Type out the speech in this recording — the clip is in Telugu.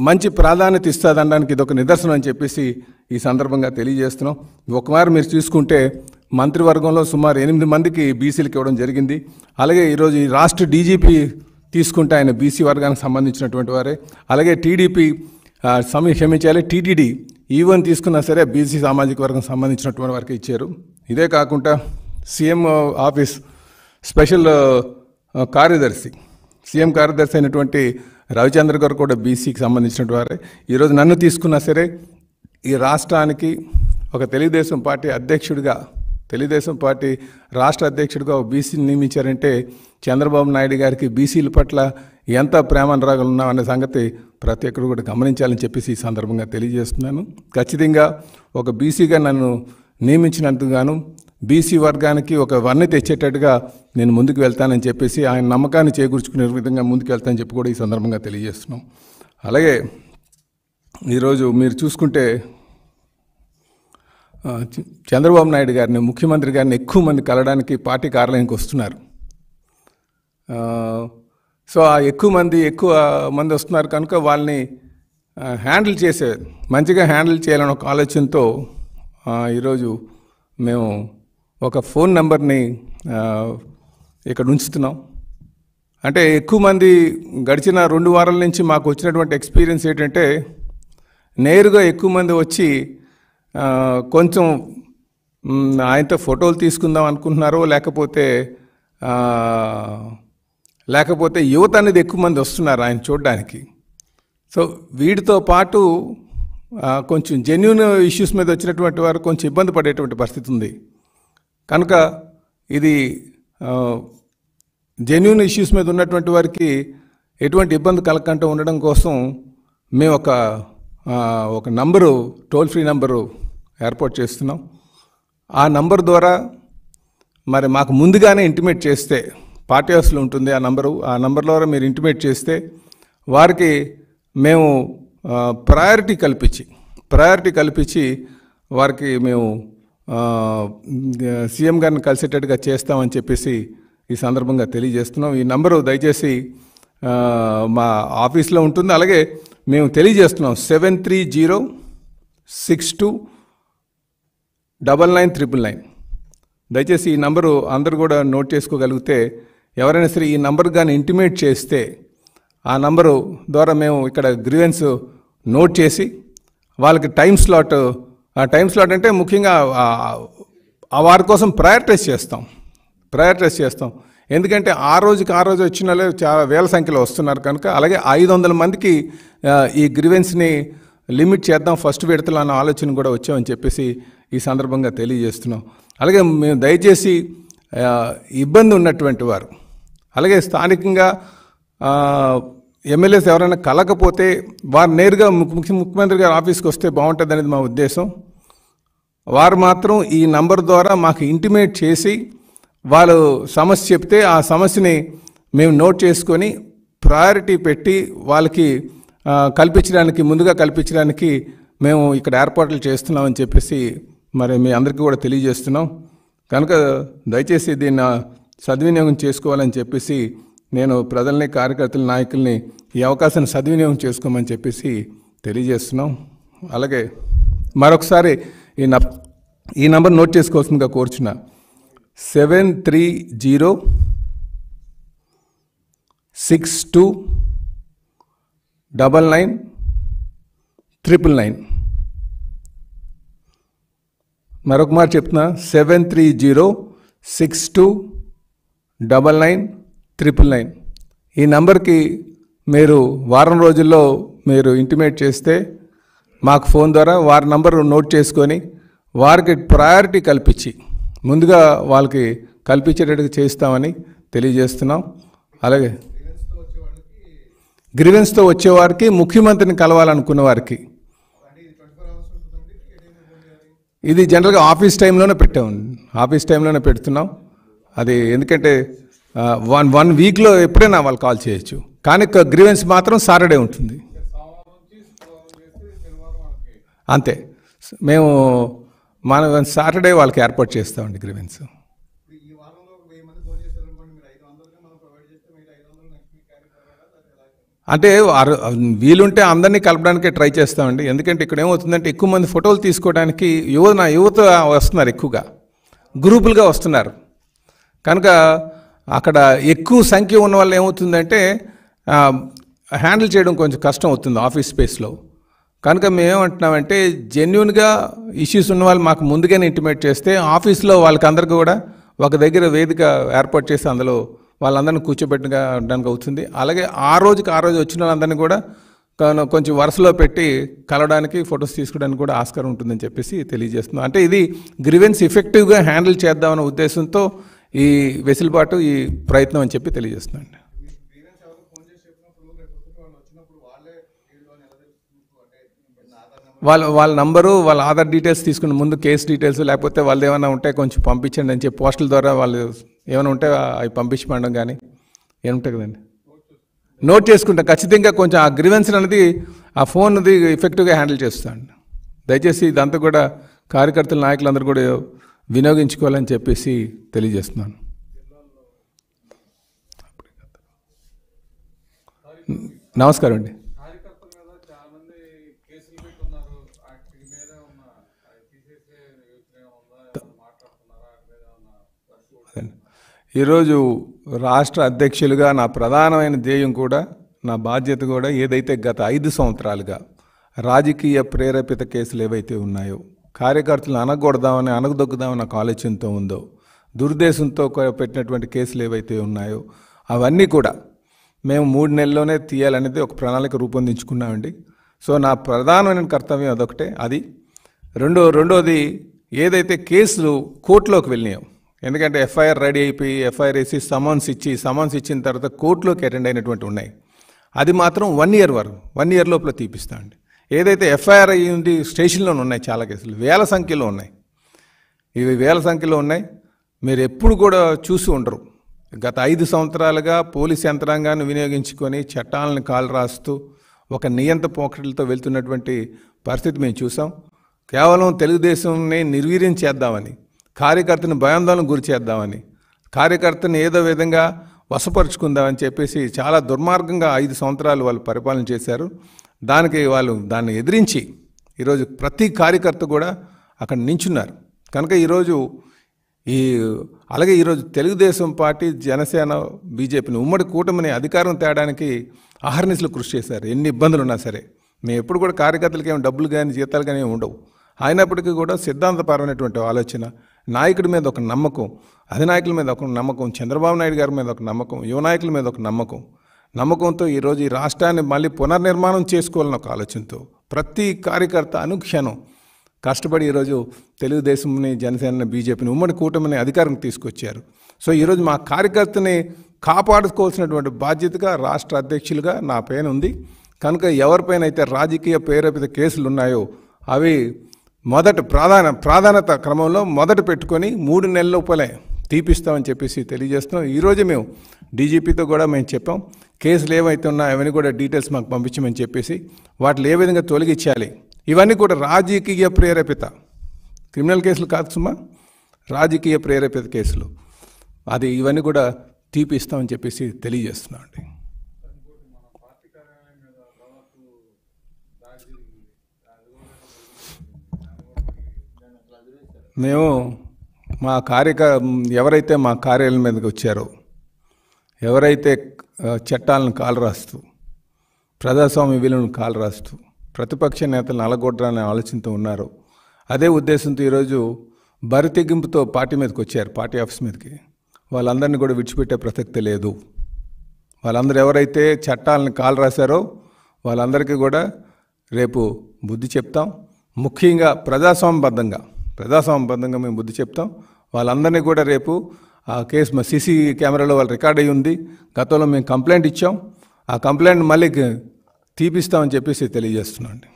మంచి ప్రాధాన్యత ఇస్తుందనడానికి ఇది ఒక నిదర్శనం అని చెప్పేసి ఈ సందర్భంగా తెలియజేస్తున్నాం. ఒకమారు మీరు చూసుకుంటే మంత్రివర్గంలో సుమారు 8 మందికి బీసీలకు ఇవ్వడం జరిగింది. అలాగే ఈరోజు ఈ రాష్ట్ర డీజీపీ తీసుకుంటే ఆయన బీసీ వర్గానికి సంబంధించినటువంటి వారే. అలాగే టీడీపీ క్షమించాలి టీటీడీ ఈవెన్ తీసుకున్నా సరే బీసీ సామాజిక వర్గం సంబంధించినటువంటి వారికి ఇచ్చారు. ఇదే కాకుండా సీఎం ఆఫీస్ స్పెషల్ కార్యదర్శి సీఎం కార్యదర్శి అయినటువంటి రవిచంద్ర గారు కూడా బీసీకి సంబంధించినటువంటి వారే. ఈరోజు నన్ను తీసుకున్నా సరే ఈ రాష్ట్రానికి ఒక తెలుగుదేశం పార్టీ అధ్యక్షుడిగా తెలుగుదేశం పార్టీ రాష్ట్ర అధ్యక్షుడిగా ఒక బీసీని నియమించారంటే చంద్రబాబు నాయుడు గారికి బీసీల పట్ల ఎంత ప్రేమనురాగాలు ఉన్నామనే సంగతి ప్రతి ఒక్కరు కూడా గమనించాలని చెప్పేసి ఈ సందర్భంగా తెలియజేస్తున్నాను. ఖచ్చితంగా ఒక బీసీగా నన్ను నియమించినందుకు గాను బీసీ వర్గానికి ఒక వన్నె తెచ్చేటట్టుగా నేను ముందుకు వెళ్తానని చెప్పేసి ఆయన నమ్మకాన్ని చేకూర్చుకునే విధంగా ముందుకు వెళ్తానని చెప్పి కూడా ఈ సందర్భంగా తెలియజేస్తున్నాం. అలాగే ఈరోజు మీరు చూసుకుంటే చంద్రబాబు నాయుడు గారిని ముఖ్యమంత్రి గారిని ఎక్కువ మంది కలవడానికి పార్టీ కార్యాలయానికి వస్తున్నారు. సో ఆ ఎక్కువ మంది వస్తున్నారు కనుక వాళ్ళని మంచిగా హ్యాండిల్ చేయాలని ఒక ఆలోచనతో ఈరోజు మేము ఒక ఫోన్ నెంబర్ని ఇక్కడ ఉంచుతున్నాం. అంటే ఎక్కువ మంది గడిచిన 2 వారాల నుంచి మాకు వచ్చినటువంటి ఎక్స్పీరియన్స్ ఏంటంటే నేరుగా ఎక్కువ మంది వచ్చి కొంచెం ఆయనతో ఫోటోలు తీసుకుందాం అనుకుంటున్నారో లేకపోతే యువత అనేది ఎక్కువ మంది వస్తున్నారు ఆయన చూడడానికి. సో వీటితో పాటు కొంచెం జెన్యూన్ ఇష్యూస్ మీద వచ్చినటువంటి వారు కొంచెం ఇబ్బంది పడేటువంటి పరిస్థితి ఉంది. కనుక ఇది జెన్యూన్ ఇష్యూస్ మీద ఉన్నటువంటి వారికి ఎటువంటి ఇబ్బంది కలగకుండా ఉండడం కోసం మేము ఒక నంబరు టోల్ ఫ్రీ నంబరు ఏర్పాటు చేస్తున్నాం. ఆ నంబర్ ద్వారా మరి మాకు ముందుగానే ఇంటిమేట్ చేస్తే పార్టీ హౌస్లో ఉంటుంది ఆ నంబర్ ద్వారా మీరు ఇంటిమేట్ చేస్తే వారికి మేము ప్రయారిటీ కల్పించి వారికి మేము సీఎం గారిని కలిసేటట్టుగా చేస్తామని చెప్పేసి ఈ సందర్భంగా తెలియజేస్తున్నాం. ఈ నంబరు దయచేసి మా ఆఫీస్లో ఉంటుంది. అలాగే మేము తెలియజేస్తున్నాం 7306299999. దయచేసి ఈ నంబరు అందరూ కూడా నోట్ చేసుకోగలిగితే ఎవరైనా సరే ఈ నంబర్ కానీ ఇంటిమేట్ చేస్తే ఆ నంబరు ద్వారా మేము ఇక్కడ గ్రీవెన్స్ నోట్ చేసి వాళ్ళకి టైం స్లాట్ అంటే ముఖ్యంగా వారి కోసం ప్రయారిటైజ్ చేస్తాం. ఎందుకంటే ఆ రోజు వచ్చిన వాళ్ళు చాలా వేల సంఖ్యలో వస్తున్నారు కనుక. అలాగే 500 మందికి ఈ గ్రీవెన్స్ని లిమిట్ చేద్దాం ఫస్ట్ విడతలో అన్న ఆలోచన కూడా వచ్చామని చెప్పేసి ఈ సందర్భంగా తెలియజేస్తున్నాం. అలాగే మేము దయచేసి ఇబ్బంది ఉన్నటువంటి వారు అలాగే స్థానికంగా ఎమ్మెల్యేస్ ఎవరైనా కలకపోతే వారు నేరుగా ముఖ్యమంత్రి గారి ఆఫీస్కి వస్తే బాగుంటుంది అనేది మా ఉద్దేశం. వారు మాత్రం ఈ నంబర్ ద్వారా మాకు ఇంటిమేట్ చేసి వాళ్ళు సమస్య చెప్తే ఆ సమస్యని మేము నోట్ చేసుకొని ప్రయారిటీ పెట్టి వాళ్ళకి ముందుగా కల్పించడానికి మేము ఇక్కడ ఏర్పాట్లు చేస్తున్నామని చెప్పేసి మరి మీ అందరికీ కూడా తెలియజేస్తున్నాం. కనుక దయచేసి దీన్ని సద్వినియోగం చేసుకోవాలని చెప్పేసి నేను ప్రజల్ని కార్యకర్తల నాయకుల్ని ఈ అవకాశాన్ని సద్వినియోగం చేసుకోమని చెప్పేసి తెలియజేస్తున్నాం. అలాగే మరొకసారి ఈ నంబర్ నోట్ చేసుకోవాల్సిందిగా కోరుచున్నా 7306299999. మరొక మాట చెప్తున్నా 7306299999. ఈ నంబర్కి మీరు వారం రోజుల్లో మీరు ఇంటిమేట్ చేస్తే మాకు ఫోన్ ద్వారా వారి నంబర్ నోట్ చేసుకొని వారికి ప్రయారిటీ కల్పించి ముందుగా వాళ్ళకి కల్పించేటట్టుగా చేస్తామని తెలియజేస్తున్నాం. అలాగే గ్రీవెన్స్తో వచ్చేవారికి ముఖ్యమంత్రిని కలవాలనుకున్న వారికి ఇది జనరల్గా ఆఫీస్ టైంలోనే పెడుతున్నాం. అది ఎందుకంటే వన్ వీక్లో ఎప్పుడైనా వాళ్ళు కాల్ చేయొచ్చు, కానీ గ్రీవెన్స్ మాత్రం సాటర్డే ఉంటుంది. అంతే, మేము మన సాటర్డే వాళ్ళకి ఏర్పాటు చేస్తామండి గ్రీవెన్స్. అంటే వీలుంటే అందరినీ కలపడానికే ట్రై చేస్తామండి. ఎందుకంటే ఇక్కడ ఏమవుతుందంటే ఎక్కువ మంది ఫోటోలు తీసుకోవడానికి యువత వస్తున్నారు, ఎక్కువగా గ్రూపులుగా వస్తున్నారు. కనుక అక్కడ ఎక్కువ సంఖ్య ఉన్న వాళ్ళు ఏమవుతుందంటే హ్యాండిల్ చేయడం కొంచెం కష్టం అవుతుంది ఆఫీస్ స్పేస్లో. కనుక మేమేమంటున్నామంటే జెన్యున్గా ఇష్యూస్ ఉన్న వాళ్ళు మాకు ముందుగానే ఇంటిమేట్ చేస్తే ఆఫీస్లో వాళ్ళకి అందరికీ కూడా ఒక దగ్గర వేదిక ఏర్పాటు చేసి అందులో వాళ్ళందరినీ కూర్చోబెట్టడానికి అవుతుంది. అలాగే ఆ రోజు వచ్చిన వాళ్ళందరినీ కూడా కొంచెం వరుసలో పెట్టి కలవడానికి, ఫొటోస్ తీసుకోవడానికి కూడా ఆస్కారం ఉంటుందని చెప్పేసి తెలియజేస్తున్నాం. అంటే ఇది గ్రీవెన్స్ ఎఫెక్టివ్గా హ్యాండిల్ చేద్దామనే ఉద్దేశంతో ఈ వెసులుబాటు, ఈ ప్రయత్నం అని చెప్పి తెలియజేస్తున్నాం. వాళ్ళ నంబరు, వాళ్ళ ఆధార్ డీటెయిల్స్ తీసుకుని ముందు కేసు డీటెయిల్స్, లేకపోతే వాళ్ళు ఏమైనా ఉంటే కొంచెం పంపించండి అని చెప్పి పోస్టల్ ద్వారా వాళ్ళు ఏమైనా ఉంటే అవి పంపించమండం కానీ ఏముంటాయి కదండి, నోట్ చేసుకుంటాం. ఖచ్చితంగా కొంచెం ఆ గ్రీవెన్స్ అనేది ఆ ఫోన్ది ఎఫెక్టివ్గా హ్యాండిల్ చేస్తాను. దయచేసి ఇదంతా కూడా కార్యకర్తల నాయకులందరూ కూడా వినియోగించుకోవాలని చెప్పేసి తెలియజేస్తున్నాను. నమస్కారం అండి. ఈరోజు రాష్ట్ర అధ్యక్షులుగా నా ప్రధానమైన ధ్యేయం కూడా, నా బాధ్యత కూడా ఏదైతే గత 5 సంవత్సరాలుగా రాజకీయ ప్రేరేపిత కేసులు ఏవైతే ఉన్నాయో, కార్యకర్తలను అనగదొక్కుదామని నాకు ఆలోచనతో ఉందో, దురుద్దేశంతో పెట్టినటువంటి కేసులు ఏవైతే ఉన్నాయో అవన్నీ కూడా మేము 3 నెలల్లోనే తీయాలనేది ఒక ప్రణాళిక రూపొందించుకున్నామండి. సో నా ప్రధానమైన కర్తవ్యం అదొకటే. అది రెండోది ఏదైతే కేసులు కోర్టులోకి వెళ్ళినాయో, ఎందుకంటే ఎఫ్ఐఆర్ రెడీ అయిపోయి ఎఫ్ఐఆర్ వేసి సమన్స్ ఇచ్చిన తర్వాత కోర్టులోకి అటెండ్ అయినటువంటి ఉన్నాయి. అది మాత్రం 1 ఇయర్ లోపల తీపిస్తామండి. ఏదైతే ఎఫ్ఐఆర్ అయ్యింది స్టేషన్లోనే ఉన్నాయి, చాలా కేసులు వేల సంఖ్యలో ఉన్నాయి. ఇవి వేల సంఖ్యలో ఉన్నాయి. మీరు ఎప్పుడు కూడా చూసి ఉండరు. గత 5 సంవత్సరాలుగా పోలీస్ యంత్రాంగాన్ని వినియోగించుకొని చట్టాలను కాలు రాస్తూ ఒక నియంత పోకడలతో వెళ్తున్నటువంటి పరిస్థితి మేము చూసాం. కేవలం తెలుగుదేశంని నిర్వీర్యం చేద్దామని, కార్యకర్తను భయాందోళన గురి చేద్దామని, కార్యకర్తను ఏదో విధంగా వశపరుచుకుందామని చెప్పేసి చాలా దుర్మార్గంగా 5 సంవత్సరాలు వాళ్ళు పరిపాలన చేశారు. దాన్ని ఎదిరించి ఈరోజు ప్రతి కార్యకర్త కూడా అక్కడ నించున్నారు. కనుక అలాగే ఈరోజు తెలుగుదేశం పార్టీ, జనసేన, బీజేపీని ఉమ్మడి కూటమిని అధికారం తేడానికి అహర్నిశలు కృషి చేశారు. ఎన్ని ఇబ్బందులు ఉన్నా సరే మేము ఎప్పుడు కూడా కార్యకర్తలకి ఏమి డబ్బులు కానీ జీతాలు కానీ ఉండవు. అయినప్పటికీ కూడా సిద్ధాంతపరమైనటువంటి ఆలోచన, నాయకుడి మీద ఒక నమ్మకం, అధినాయకుల మీద ఒక నమ్మకం, చంద్రబాబు నాయుడు గారి మీద ఒక నమ్మకం, యువ నాయకుల మీద ఒక నమ్మకంతో ఈరోజు ఈ రాష్ట్రాన్ని మళ్ళీ పునర్నిర్మాణం చేసుకోవాలని ఒక ఆలోచనతో ప్రతి కార్యకర్త అనుక్షణం కష్టపడి ఈరోజు తెలుగుదేశంని, జనసేనని, బీజేపీని ఉమ్మడి కూటమిని అధికారం తీసుకొచ్చారు. సో ఈరోజు మా కార్యకర్తని కాపాడుకోవాల్సినటువంటి బాధ్యతగా రాష్ట్ర అధ్యక్షులుగా నా పైన ఉంది. కనుక ఎవరిపైన అయితే రాజకీయ ప్రేరేపిత కేసులు ఉన్నాయో అవి ప్రాధాన్యత క్రమంలో మొదట పెట్టుకొని 3 నెలల లోపలే తీపిస్తామని చెప్పేసి తెలియజేస్తున్నాం. ఈరోజే మేము డీజీపీతో కూడా మేము చెప్పాం, కేసులు ఏవైతే ఉన్నాయో అవన్నీ కూడా డీటెయిల్స్ మాకు పంపించమని చెప్పేసి వాటిని ఏ విధంగా తొలగించాలి, ఇవన్నీ కూడా రాజకీయ ప్రేరేపిత క్రిమినల్ కేసులు కాదు సుమా, రాజకీయ ప్రేరేపిత కేసులు, ఇవన్నీ కూడా తీపిస్తామని చెప్పేసి తెలియజేస్తున్నాం అండి. మేము ఎవరైతే మా కార్యాలయం మీదకి వచ్చారో, ఎవరైతే చట్టాలను కాలరాస్తూ, ప్రజాస్వామ్య విలువలను కాలరాస్తూ ప్రతిపక్ష నేతలను అలగొట్టడాలనే ఆలోచనతో ఉన్నారో, అదే ఉద్దేశంతో ఈరోజు బరితెగింపుతో పార్టీ మీదకి వచ్చారు, పార్టీ ఆఫీస్ మీదకి, వాళ్ళందరినీ కూడా విడిచిపెట్టే ప్రసక్తి లేదు. వాళ్ళందరూ ఎవరైతే చట్టాలను కాలరాశారో వాళ్ళందరికీ కూడా రేపు బుద్ధి చెప్తాం. ముఖ్యంగా ప్రజాస్వామ్యబద్ధంగా మేము బుద్ధి చెప్తాం. వాళ్ళందరినీ కూడా రేపు ఆ కేసు మా సీసీ కెమెరాలో వాళ్ళు రికార్డ్ అయ్యి ఉంది. గతంలో మేము కంప్లైంట్ ఇచ్చాం, ఆ కంప్లైంట్ మళ్ళీ తీపిస్తామని చెప్పేసి తెలియజేస్తున్నాం అండి.